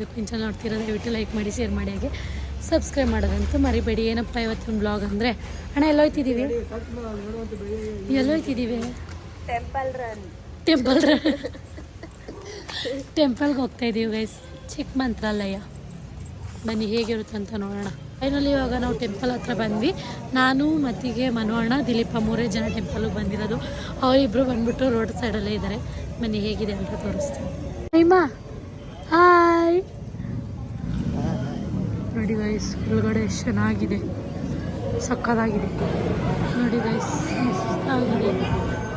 ಇವತ್ತಿನ ಚಾನಲ್ ನೋಡ್ತೀರಾ ದಯವಿಟ್ಟು ಲೈಕ್ ಮಾಡಿ ಶೇರ್ ಮಾಡಿ ಹಾಗೆ ಸಬ್ಸ್ಕ್ರೈಬ್ ಮಾಡೋದಂತೂ ಮರಿಬೇಡಿ. ಏನಪ್ಪ ಇವತ್ತಿನ ಬ್ಲಾಗ್ ಅಂದರೆ ಅಣ್ಣ ಎಲ್ಲೋಯ್ತಿದ್ದೀವಿ ಟೆಂಪಲ್ಗೆ ಹೋಗ್ತಾ ಇದ್ದೀವಿ ಗೈಸ್, ಚಿಕ್ಕ ಮಂತ್ರಾಲಯ. ಬನ್ನಿ ಹೇಗಿರುತ್ತೆ ಅಂತ ನೋಡೋಣ. ಫೈನಲಿ ಇವಾಗ ನಾವು ಟೆಂಪಲ್ ಹತ್ರ ಬಂದ್ವಿ. ನಾನು ಮತ್ತಿಗೆ ಮನು ಅಣ್ಣ ದಿಲೀಪ 3 ಜನ ಟೆಂಪಲ್ಗೆ ಬಂದಿರೋದು. ಅವರಿಬ್ಬರು ಬಂದ್ಬಿಟ್ಟು ರೋಡ್ ಸೈಡಲ್ಲೇ ಇದ್ದಾರೆ. ಬನ್ನಿ ಹೇಗಿದೆ ಅಂತ ತೋರಿಸ್ತೀನಿ. ಮೈಮಾ ಹಾಯ್ ನೋಡಿ ಗೈಸ್, ಒಳಗಡೆ ಎಷ್ಟು ಚೆನ್ನಾಗಿದೆ, ಸಕ್ಕತ್ತಾಗಿದೆ ನೋಡಿ ಗೈಸ್. ನೋಡಿ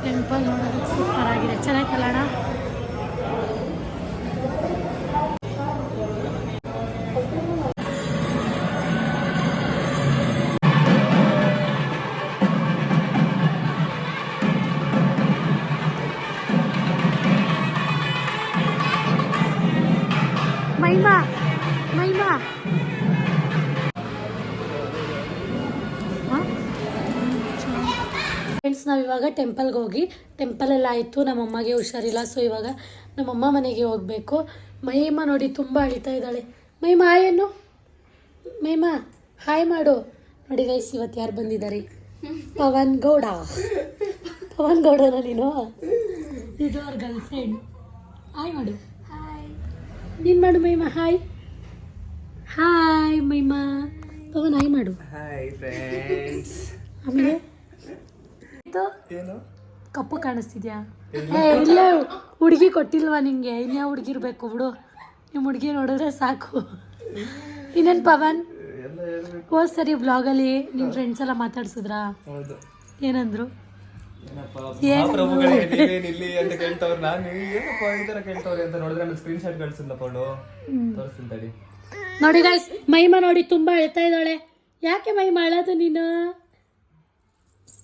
ಟೆಂಪಲ್ ನೋಡೋದಕ್ಕೆ ಸೂಪರ್ ಆಗಿದೆ, ಚೆನ್ನಾಗಿತ್ತಲ್ಲ ಅಣ್ಣ? ಮೈಮಾ ಮೈಮಾ ಫ್ರೆಂಡ್ಸ್, ನಾವಿವಾಗ ಟೆಂಪಲ್ಗೆ ಹೋಗಿ ಟೆಂಪಲೆಲ್ಲ ಆಯಿತು. ನಮ್ಮಮ್ಮಗೆ ಹುಷಾರಿಲ್ಲ, ಸೊ ಇವಾಗ ನಮ್ಮಮ್ಮ ಮನೆಗೆ ಹೋಗಬೇಕು. ಮೈಮಾ ನೋಡಿ ತುಂಬ ಅಳಿತಾ ಇದ್ದಾಳೆ. ಮೈಮಾ ಹಾಯ್ ಅನ್ನು, ಮೈಮಾ ಹಾಯ್ ಮಾಡು. ನೋಡಿ ಗೈಸ್, ಇವತ್ತು ಯಾರು ಬಂದಿದ್ದಾರೆ? ಪವನ್ ಗೌಡನ ನೀನು? ಇದು ಅವ್ರ ಗರ್ಲ್ ಫ್ರೆಂಡ್. ಹಾಯ್ ಮಾಡು, ನೀನು ಮಾಡು ಮೈಮಾ. ಹಾಯ್ ಹಾಯ್ ಮೈಮಾ. ಪವನ್ ಹಾಯ್ ಮಾಡು. Hi friends. ಆಮೇಲೆ ಏನು ಕಪ್ಪು ಕಾಣಿಸ್ತಿದ್ಯಾ? ಇಲ್ಲ, ಹುಡುಗಿ ಕೊಟ್ಟಿಲ್ವಾ ನಿಂಗೆ? ಇನ್ಯಾ ಹುಡುಗಿರ್ಬೇಕು ಬಿಡು, ನಿಮ್ಮ ಹುಡುಗಿ ನೋಡಿದ್ರೆ ಸಾಕು. ಇನ್ನೇನು ಪವನ್, ಹೋದ್ ಸರಿ ಬ್ಲಾಗಲ್ಲಿ ನಿಮ್ಮ ಫ್ರೆಂಡ್ಸ್ ಎಲ್ಲ ಮಾತಾಡ್ಸಿದ್ರಾ? ಏನಂದ್ರು? ನೋಡಿ ಗೈಸ್, ಮೈಮಾ ನೋಡಿ ತುಂಬಾ ಅಳ್ತಾ ಇದ್ದಾಳೆ. ಯಾಕೆ ಮೈಮಾ ಅಳೋದು ನೀನು?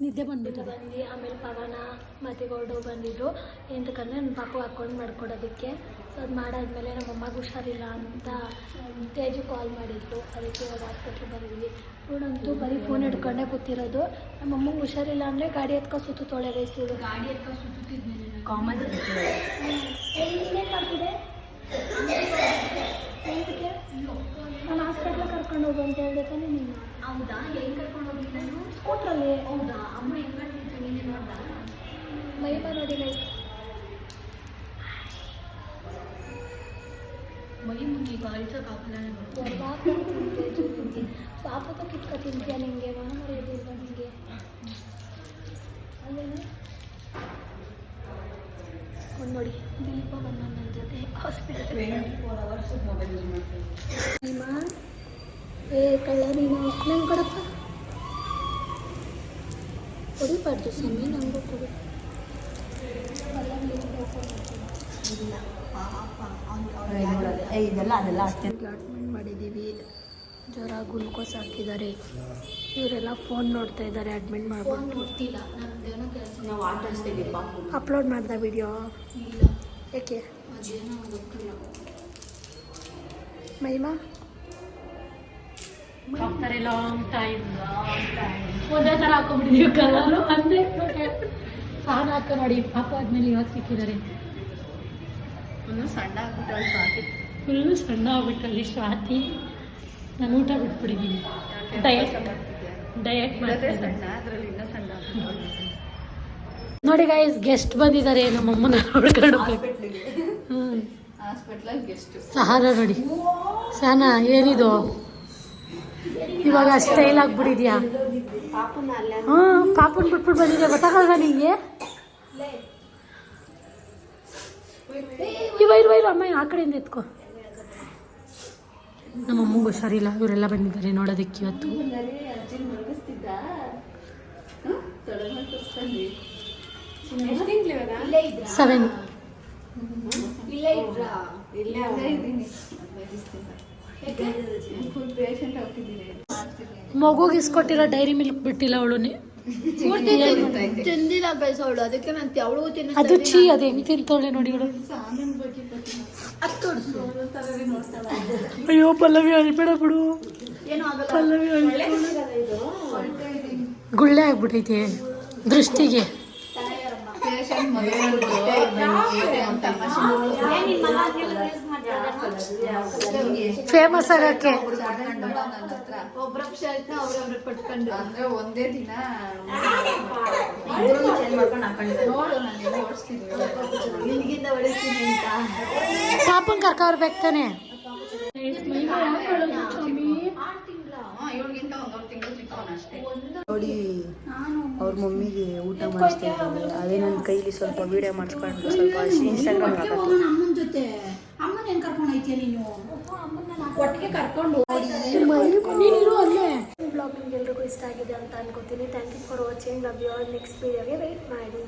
ನಿದ್ದೆ ಬಂದ್ಬಿಟ್ಟು ಬಂದು ಆಮೇಲೆ ಪವನ ಮತ್ತು ಗೌಡ ಬಂದಿದ್ರು. ಎಂತಕ್ಕಂದರೆ ನನ್ನ ಪಾಪು ಹಾಕ್ಕೊಂಡು ಮಾಡ್ಕೊಡೋದಕ್ಕೆ. ಸೊ ಅದು ಮಾಡಾದ್ಮೇಲೆ ನಮ್ಮ ಅಮ್ಮಗೆ ಹುಷಾರಿಲ್ಲ ಅಂತ ತೇಜು ಕಾಲ್ ಮಾಡಿದ್ರು. ಅದಕ್ಕೆ ಇವಾಗ ಹಾಸ್ಪಿಟ್ಲಿಗೆ ಬಂದಿದ್ವಿ. ಇವಳಂತೂ ಬರೀ ಫೋನ್ ಹಿಡ್ಕೊಂಡೇ ಕೂತಿರೋದು. ನಮ್ಮ ಅಮ್ಮಂಗೆ ಹುಷಾರಿಲ್ಲ ಅಂದರೆ ಗಾಡಿ ಎತ್ಕೊ ಸುತ್ತೋಳೆ ರೈಸಿದ್ರು. ಗಾಡಿ ಎತ್ಕೊ ಸುತ್ತಿದ್ಮೇಲೆ ಕಾಮನ್ ಇನ್ನೇನು ಮಾಡ್ತಿದೆ? ನಾನು ಹಾಸ್ಪಿಟ್ಲಿಗೆ ಕರ್ಕೊಂಡು ಹೋಗು ಅಂತ ಹೇಳಿದೆ ತಾನೇ ನೀನು? ಹೌದಾ? ಹೆಂಗೆ ಕರ್ಕೊಂಡು ಹೋಗಿ ನಾನು? ಸ್ಕೂಟ್ರಲ್ಲಿ. ಹೌದಾ? ಅಮ್ಮ ಹೆಂಗೆ ಮಾಡ್ತಿತ್ತು ನೀನೇ ನೋಡ್ದ? ಮೈಮಾ ನೋಡಿ ಗೈಸ್, ಮೈ ಮುಗಿ ಬಾಳಿಸೋಕ್ಕಾಗಲ್ಲ. ಪಾಪದ ಕಿಟ್ಕ ತಿಂತೀಯ ನಿಂಗೆ? ಮನ ಮರೆಯೋದಿಲ್ವ ನಿಂಗೆ? ಅಲ್ಲೇನು ಒಂದು ನೋಡಿ, ದೀಪ ಬಂದ ನನ್ನ ಜೊತೆ ಹಾಸ್ಪಿಟಲ್. ಮೈಮಾ ಏ ಕಳ್ಳ ನೀನು, ನಂಗೆ ಕೊಡಪ್ಪ. ಹೊಡಿಬಾರ್ದು ಸಮಯ, ನಂಗೆ ಕೊಡು. ಟ್ರೀಟ್ಮೆಂಟ್ ಮಾಡಿದ್ದೀವಿ. ಜ್ವರ, ಗ್ಲೂಕೋಸ್ ಹಾಕಿದ್ದಾರೆ. ಇವರೆಲ್ಲ ಫೋನ್ ನೋಡ್ತಾ ಇದ್ದಾರೆ. ಅಡ್ಮಿಟ್ ಮಾಡ್ಬೋದು. ಅಪ್ಲೋಡ್ ಮಾಡ್ದ ವಿಡಿಯೋ? ಯಾಕೆ ಮೈಮಾ? ಆಫ್ಟರ್ ಎ ಲಾಂಗ್ ಟೈಮ್ ಒಂದೇ ಥರ ಹಾಕೊಂಡ್ಬಿಟ್ಟಿದ್ದೀವಿ ಕಲರು. ಅಂದರೆ ಫ್ಯಾನ್ ಹಾಕೋ ನೋಡಿ, ಪಾಪ ಆದ್ಮೇಲೆ ಇವಾಗ ಸಿಕ್ಕಿದ್ದಾರೆ. ಸಣ್ಣ ಆಗ್ಬಿಟ್ಟು ಫುಲ್ಲು ಸಣ್ಣ ಆಗ್ಬಿಟ್ಟಲ್ಲಿ ಸ್ವಾತಿ. ನಾನು ಊಟ ಬಿಟ್ಬಿಟ್ಟಿದ್ದೀನಿ, ಡಯಟ್ ಮಾಡ್ತೀನಿ. ನೋಡಿ ಗೈಸ್, ಗೆಸ್ಟ್ ಬಂದಿದ್ದಾರೆ. ನಮ್ಮಮ್ಮನ ನೋಡ್ಕೊಂಡು ಸಹಾರ ನೋಡಿ. ಸಹನಾ ಏನಿದು ಇವಾಗ ಸ್ಟೈಲ್ ಆಗ್ಬಿಟ್ಟಿದ್ಯಾ? ಪಾಪನ್ ಬಿಟ್ಬಿಟ್ಟು ಬಂದಿದ್ಯಾ, ಗೊತ್ತಾಗಲ್ವ ನಿಂಗೆ? ಇರು ಅಮ್ಮ, ಆ ಕಡೆಯಿಂದ ಎತ್ಕೊ. ನಮ್ಮಮ್ಮಗೆ ಹುಷಾರಿಲ್ಲ, ಇವರೆಲ್ಲ ಬಂದಿದ್ದಾರೆ ನೋಡೋದಕ್ಕೆ ಇವತ್ತು. 7 ಮಗುಗೆ ಇಸ್ಕೊಟ್ಟಿರೋ ಡೈರಿ ಮಿಲ್ಕ್ ಬಿಟ್ಟಿಲ್ಲ ಅವಳು. ತಿಂದಿಲ್ಲ ಗೈಸ್ ಅವಳು, ಅದಕ್ಕೆ ನಾನು ಅವಳಿಗೂ ತಿನ್ನ. ಅದು ಚೀ, ಅದು ಹೆಂಗ್ ತಿಂತವಳೆ ನೋಡಿ ಅವಳು. ಅಯ್ಯೋ ಪಲ್ಲವಿ ಅಳ್ಬೇಡ ಬಿಡು. ಪಲ್ಲವಿ ಗುಳ್ಳೆ ಆಗ್ಬಿಟ್ಟೈತೆ ದೃಷ್ಟಿಗೆ. ಫೇಮಸ್ ಆಗಕ್ಕೆ ಒಬ್ರೊಬ್ಬ ಶರ್ಟ್ನ ಒಬ್ರೊಬ್ರು ಪಟ್ಕೊಂಡು ಅಂದ್ರೆ ಒಂದೇ ದಿನ ಚೇಂಜ್ ಮಾಡ್ಕೊಂಡು ಹಾಕೊಂಡಿದ್ದಾರೆ ನೋಡು ನಾನು ಓಡಿಸ್ತೀನಿ ನಿನಗಿಂತ ಹೊಡಿಸ್ತೀನಿ ಅಂತ ಪಾಪನ್ ಕರ್ಕೊಬರ್ಬೇಕು ತಾನೆ. ಇವಳಿಗಿಂತ ಒಂದೊಂದು ತಿಂಗಳು ಚಿಕ್ಕವನ ಅಷ್ಟೇ. ನೋಡಿ ಅವ್ರ ಮಮ್ಮಿಗೆ ಊಟ ಮಾಡಿಸ್ತಾ ಇದ್ದಾರೆ. ಅದೇ ನನ್ನ ಕೈಲಿ ಸ್ವಲ್ಪ ವಿಡಿಯೋ ಮಾಡಿಸ್ಕೊಂಡು ಸ್ವಲ್ಪ ಇನ್ಸ್ಟಾಗ್ರಾಮ್ ಹಾಕೋದು. ಅಮ್ಮನ ಜೊತೆ ಅಮ್ಮನ ಹೆಂಗ್ ಕರ್ಕೊಂಡು ಹೋಯ್ತೀಯ ನೀನು? ಒಟ್ಟಿಗೆ ಕರ್ಕೊಂಡು ಬ್ಲಾಗ್ ನಿಮ್ಗೆಲ್ರಿಗೂ ಇಷ್ಟ ಆಗಿದೆ ಅಂತ ಅನ್ಕೋತೀನಿ. Thank you for watching. Love you all. Next ವಿಡಿಯೋಗೆ ವೆಯ್ಟ್ ಮಾಡಿ.